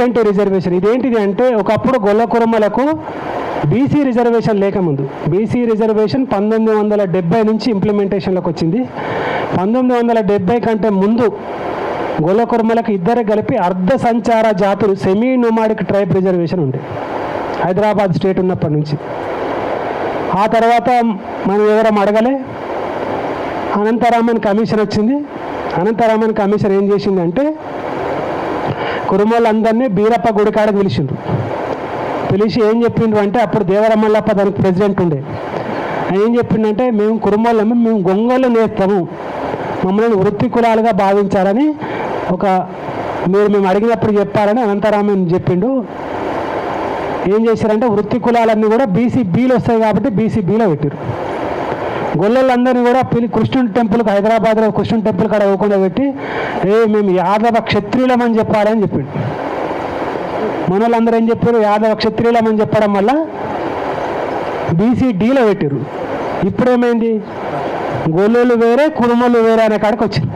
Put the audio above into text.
Identity reservation. ఇదేంటిది అంటే ఒకప్పుడు గొల్ల కురుమలకు బీసీ రిజర్వేషన్ లేకముందు, బీసీ రిజర్వేషన్ 1970 నుంచి ఇంప్లిమెంటేషన్లోకి వచ్చింది. 1970 కంటే ముందు గొల్ల కురుమలకు ఇద్దరు కలిపి అర్ధ సంచార జాతులు సెమీ నోమాడిక్ ట్రైబ్ రిజర్వేషన్ ఉండే హైదరాబాద్ స్టేట్ ఉన్నప్పటి నుంచి. ఆ తర్వాత మనం ఎవరం అడగలే. అనంతరామన్ కమిషన్ వచ్చింది. అనంతరామన్ కమిషన్ ఏం చేసిందంటే కురుమలందరినీ బీరప్ప గుడికాడకు పిలిచిండ్రు. పిలిచి ఏం చెప్పిండ్రు అంటే, అప్పుడు దేవరమల్లప్ప దానికి ప్రెసిడెంట్ ఉండే, ఏం చెప్పిండంటే మేము కురుమలము, మేము గొంగళ్ళు నేస్తాము, మమ్మల్ని వృత్తి కులాలుగా భావించాలని మేము అడిగినప్పుడు చెప్పాలని అనంతరామన్ చెప్పిండు. ఏం చేశారంటే వృత్తి కులాలన్నీ కూడా బీసీ-బీలు వస్తాయి కాబట్టి బీసీ-బీలో పెట్టారు. గొల్లలందరినీ కూడా కృష్ణుని టెంపుల్కి, హైదరాబాద్లో కృష్ణుని టెంపుల్ కాడ ఇవ్వకుండా పెట్టి మేము యాదవ క్షత్రియులమని చెప్పాలని చెప్పిండు. మన వాళ్ళందరూ ఏం చెప్పారు, యాదవ క్షత్రియులమని చెప్పడం వల్ల బీసీ-డీలో పెట్టారు. ఇప్పుడేమైంది, గొల్లలు వేరే కురుమలు వేరే అనే కాడికి వచ్చింది.